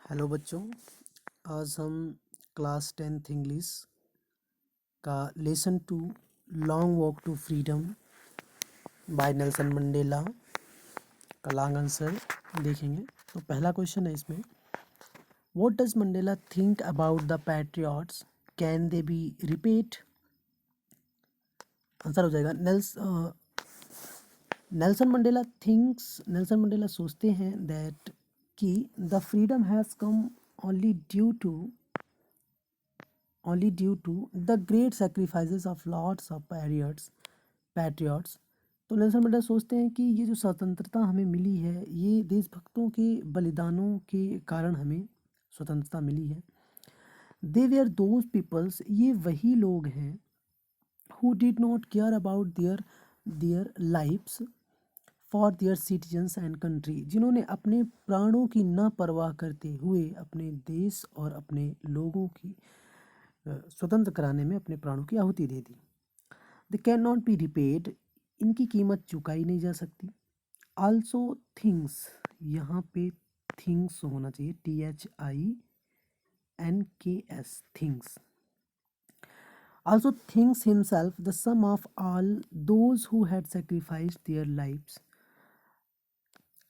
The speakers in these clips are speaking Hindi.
हेलो बच्चों, आज हम क्लास 10th इंग्लिश का lesson 2 long walk to freedom by Nelson Mandela का लॉन्ग आंसर देखेंगे। तो पहला क्वेश्चन है इसमें, what does Mandela think about the patriots, can they be repeat. Answer हो जाएगा नेल्सन मंडेला सोचते हैं दैट कि the freedom has come only due to the great sacrifices of lots of patriots। तो नेल्सन मंडेला सोचते हैं कि ये जो स्वतंत्रता हमें मिली है ये देशभक्तों के बलिदानों के कारण हमें स्वतंत्रता मिली है। दे वेयर दोज पीपल्स, ये वही लोग हैं who did not care about their lives for their citizens and country, जिन्होंने अपने प्राणों की ना परवाह करते हुए अपने देश और अपने लोगों की स्वतंत्र कराने में अपने प्राणों की आहुति दे दी। They can not be repaid, इनकी कीमत चुकाई नहीं जा सकती। आल्सो थिंग्स, यहाँ पे थिंग्स होना चाहिए, THINKS, things. Also thinks himself the sum of all those who had sacrificed their lives।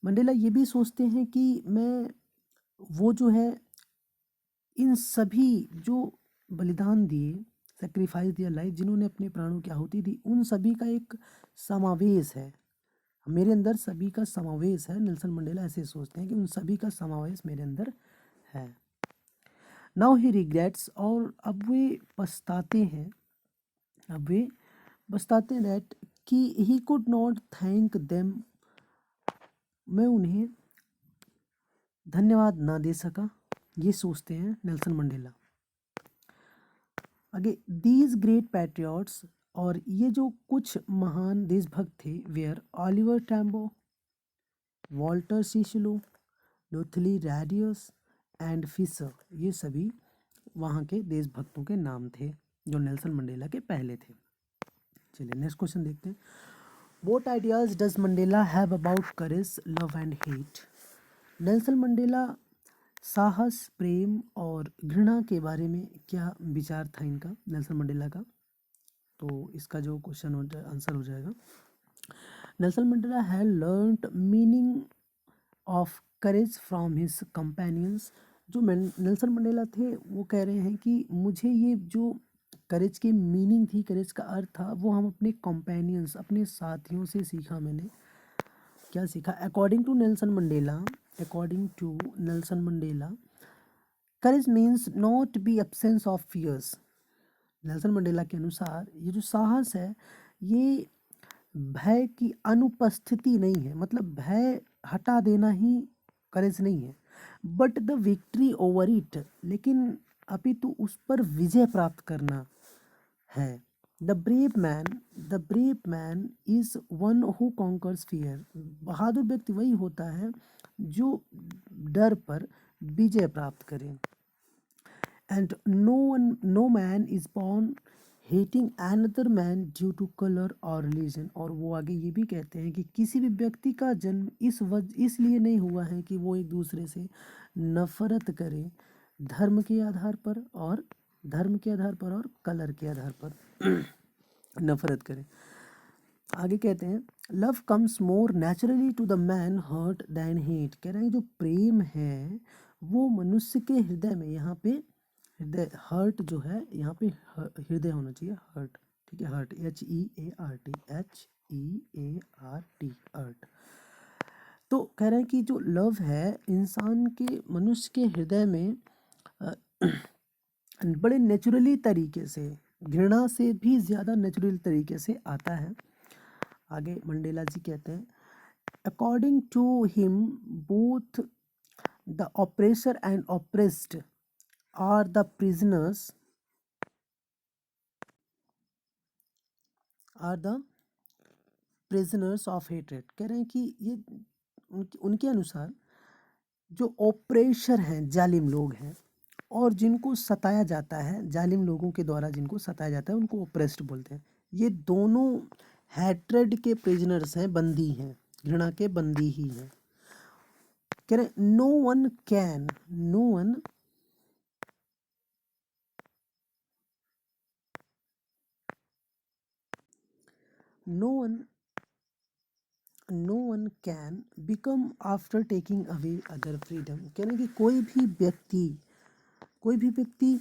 Mandela ये भी सोचते हैं कि मैं वो जो है इन सभी जो बलिदान दिए, सेक्रीफाइस दिया लाइफ, जिन्होंने अपने प्राणों की आहुति दी, उन सभी का एक समावेश है मेरे अंदर, सभी का समावेश है। नेल्सन मंडेला ऐसे सोचते हैं कि उन सभी का समावेश मेरे अंदर है। नाउ ही रिग्रेट्स, और अब वे पछताते हैं दैट कि he could not thank them, मैं उन्हें धन्यवाद ना दे सका, ये सोचते हैं नेल्सन मंडेला। आगे, दीज ग्रेट पैट्रियट्स, और ये जो कुछ महान देशभक्त थे, were Oliver Tambo, Walter Sisulu, Lothly Radius and Fisher, ये सभी वहाँ के देशभक्तों के नाम थे जो नेल्सन मंडेला के पहले थे। चलिए नेक्स्ट क्वेश्चन देखते हैं। What ideas does Mandela have about courage, love and hate? Nelson Mandela साहस, प्रेम और घृणा के बारे में क्या विचार था इनका, नेल्सन मंडेला का? तो इसका जो क्वेश्चन आंसर हो जाएगा, Nelson Mandela had learned meaning of courage from his companions. जो नेल्सन मंडेला थे वो कह रहे हैं कि मुझे ये जो करेज की मीनिंग थी, करेज का अर्थ था, वो हम अपने कंपेनियंस, अपने साथियों से सीखा। मैंने क्या सीखा? According to Nelson Mandela courage means not be absence of fears. Nelson Mandela के अनुसार ये जो साहस है ये भय की अनुपस्थिति नहीं है, मतलब भय हटा देना ही करेज नहीं है। But the victory over it, लेकिन अपितु उस पर विजय प्राप्त करना है। The brave man is one who conquers fear. बहादुर व्यक्ति वही होता है जो डर पर विजय प्राप्त करे। And no man is born hating another man due to colour और रिलीजन। और वो आगे ये भी कहते हैं कि किसी भी व्यक्ति का जन्म इसलिए नहीं हुआ है कि वो एक दूसरे से नफरत करे धर्म के आधार पर और कलर के आधार पर नफरत करे। आगे कहते हैं, love comes more naturally to the man heart than hate. कह रहे हैं जो प्रेम है वो मनुष्य के हृदय में, यहाँ पे हृदय, हर्ट जो है यहाँ पे हृदय होना चाहिए, हर्ट, ठीक है, हर्ट, HEART, हर्ट। तो कह रहे हैं कि जो लव है इंसान के, मनुष्य के हृदय में बड़े नेचुरली तरीके से, घृणा से भी ज़्यादा नेचुरल तरीके से आता है। आगे मंडेला जी कहते हैं, according to him both the oppressor and oppressed are the prisoners of hatred. कह रहे हैं कि ये उनके अनुसार जो ऑपरेशर हैं, जालिम लोग हैं, और जिनको सताया जाता है, जालिम लोगों के द्वारा जिनको सताया जाता है उनको ऑप्रेस्ड बोलते हैं। ये दोनों हैट्रेड के प्रिजनर्स हैं, बंदी हैं, घृणा के बंदी ही हैं। कह रहे no one can, no one no one no one can become after taking away other freedom. कह रहे कि कोई भी व्यक्ति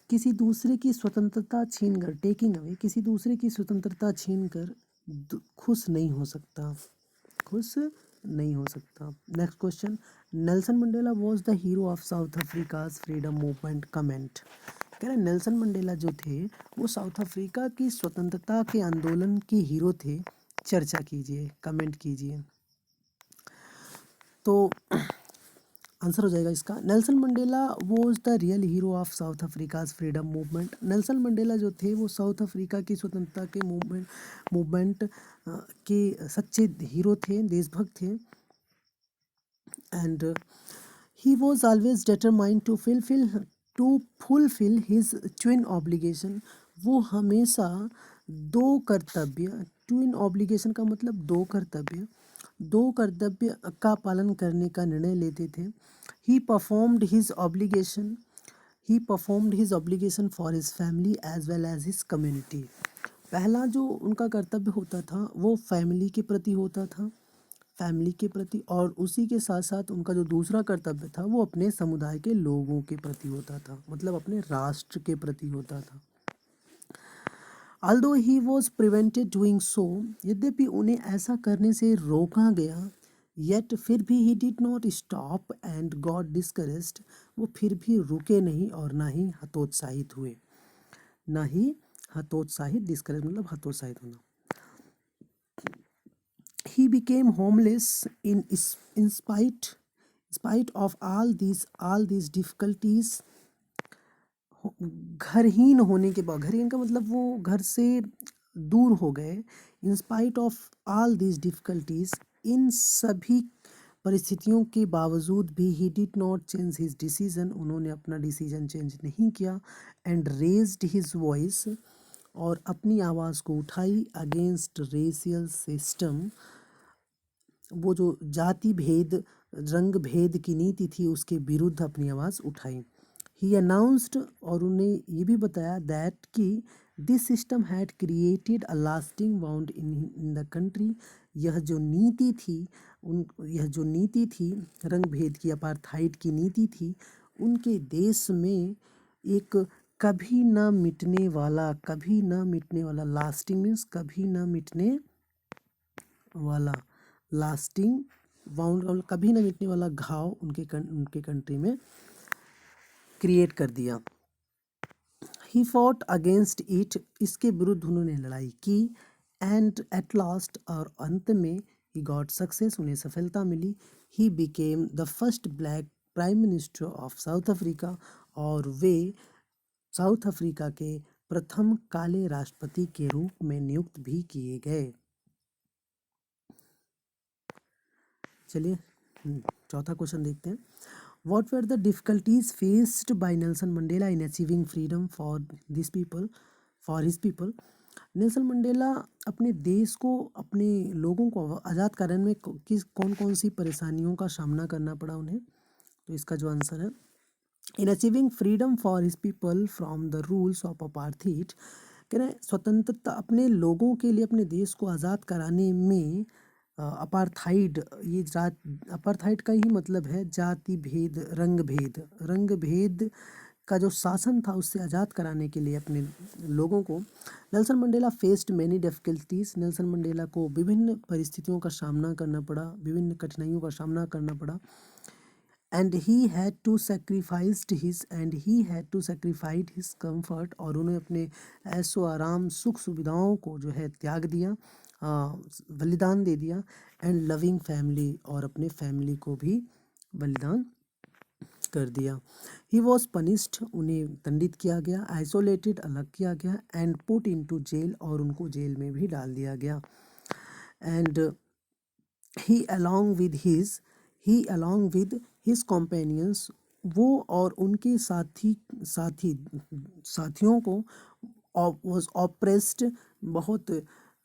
किसी दूसरे की स्वतंत्रता छीनकर, टेकिंग अवे, किसी दूसरे की स्वतंत्रता छीनकर खुश नहीं हो सकता, खुश नहीं हो सकता। Next question, Nelson Mandela was the hero of south Africa's freedom movement, comment. कह रहे नेल्सन मंडेला जो थे वो साउथ अफ्रीका की स्वतंत्रता के आंदोलन के हीरो थे। चर्चा कीजिए, कमेंट कीजिए। तो आंसर हो जाएगा इसका, Nelson Mandela was the real hero of south Africa's freedom movement. Nelson Mandela जो थे वो साउथ अफ्रीका की स्वतंत्रता के मूवमेंट के सच्चे हीरो थे, देशभक्त थे। And he was always determined to fulfil his twin obligation. वो हमेशा दो कर्तव्य, ट्विन ऑब्लिगेशन का मतलब दो कर्तव्य का पालन करने का निर्णय लेते थे। He performed his obligation for his family as well as his community. पहला जो उनका कर्तव्य होता था वो फैमिली के प्रति होता था, और उसी के साथ साथ उनका जो दूसरा कर्तव्य था वो अपने समुदाय के लोगों के प्रति होता था, मतलब अपने राष्ट्र के प्रति होता था। Although he was prevented doing so, यद्यपि उन्हें ऐसा करने से रोका गया, yet फिर भी he did not stop and got discouraged, वो फिर भी रुके नहीं और ना ही हतोत्साहित हुए, डिस्करेज मतलब हतोत्साहित होना। He became homeless in spite of all these difficulties. घरहीन होने के बाद, घरहीन का मतलब वो घर से दूर हो गए। In spite of all these difficulties, इन सभी परिस्थितियों के बावजूद भी he did not change his decision, उन्होंने अपना डिसीजन चेंज नहीं किया। एंड रेज्ड हिज वॉइस, और अपनी आवाज़ को उठाई अगेंस्ट रेशियल सिस्टम, वो जो जाति भेद, रंग भेद की नीति थी उसके विरुद्ध अपनी आवाज़ उठाई। ही अनाउंस्ड, और उन्हें ये भी बताया दैट कि this system had created a lasting wound in the country. यह जो नीति थी रंग भेद की, अपार्थाइड की नीति थी, उनके देश में एक कभी ना मिटने वाला, लास्टिंग मीन्स कभी ना मिटने वाला, लास्टिंग वाउंड कभी ना मिटने वाला घाव उनके कंट्री में क्रिएट कर दिया। ही फॉट अगेंस्ट इट, इसके विरुद्ध उन्होंने लड़ाई की। एंड एट लास्ट, और अंत में ही गॉट सक्सेस, उन्हें सफलता मिली। He became the first black prime minister of South Africa, और वे साउथ अफ्रीका के प्रथम काले राष्ट्रपति के रूप में नियुक्त भी किए गए। चलिए चौथा क्वेश्चन देखते हैं। What were the difficulties faced by Nelson Mandela in achieving freedom for his people? Nelson Mandela अपने देश को, अपने लोगों को आज़ाद कराने में कौन सी परेशानियों का सामना करना पड़ा उन्हें? तो इसका जो आंसर है, in achieving freedom for his people from the rules of apartheid. कह रहे स्वतंत्रता, अपने लोगों के लिए अपने देश को आज़ाद कराने में अपार्थाइड, अपार्थाइड का ही मतलब है जाति भेद, रंग भेद का जो शासन था उससे आज़ाद कराने के लिए अपने लोगों को। Nelson Mandela faced many difficulties, Nelson Mandela को विभिन्न परिस्थितियों का सामना करना पड़ा, विभिन्न कठिनाइयों का सामना करना पड़ा। And he had to sacrifice his comfort, और उन्हें अपने ऐशो आराम, सुख सुविधाओं को जो है त्याग दिया, बलिदान दे दिया। एंड लविंग फैमिली, और अपने फैमिली को भी बलिदान कर दिया। ही वॉज पनिश्ड, उन्हें दंडित किया गया। आइसोलेटेड, अलग किया गया। एंड पुट इनटू जेल, और उनको जेल में भी डाल दिया गया। And he along with his companions, वो और उनके साथियों को वॉज ऑप्रेस्ड, बहुत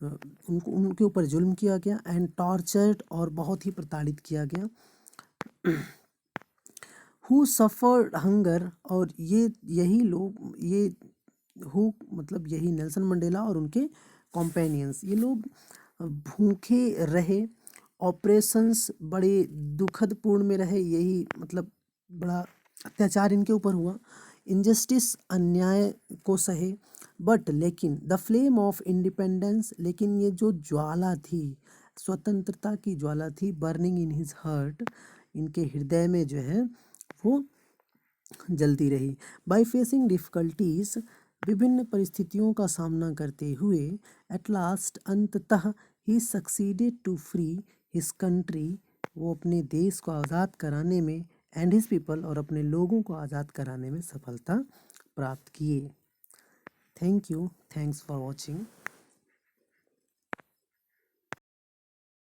उनके ऊपर जुल्म किया गया। एंड टॉर्चर्ड, और बहुत ही प्रताड़ित किया गया। हु सफर्ड हंगर, और यही लोग, ये हु मतलब यही नेल्सन मंडेला और उनके कॉम्पेनियंस, ये लोग भूखे रहे, ऑपरेशंस बड़े दुखद पूर्ण में रहे, यही मतलब बड़ा अत्याचार इनके ऊपर हुआ, इनजस्टिस अन्याय को सहे, बट लेकिन द फ्लेम ऑफ इंडिपेंडेंस, लेकिन ये जो ज्वाला थी, स्वतंत्रता की ज्वाला थी, बर्निंग इन हिज हार्ट, इनके हृदय में जो है वो जलती रही। बाई फेसिंग डिफ़िकल्टीज, विभिन्न परिस्थितियों का सामना करते हुए, एट लास्ट अंततः he succeeded to free his country, वो अपने देश को आज़ाद कराने में, एंड हिज पीपल, और अपने लोगों को आज़ाद कराने में सफलता प्राप्त किए। Thank you, thanks for watching.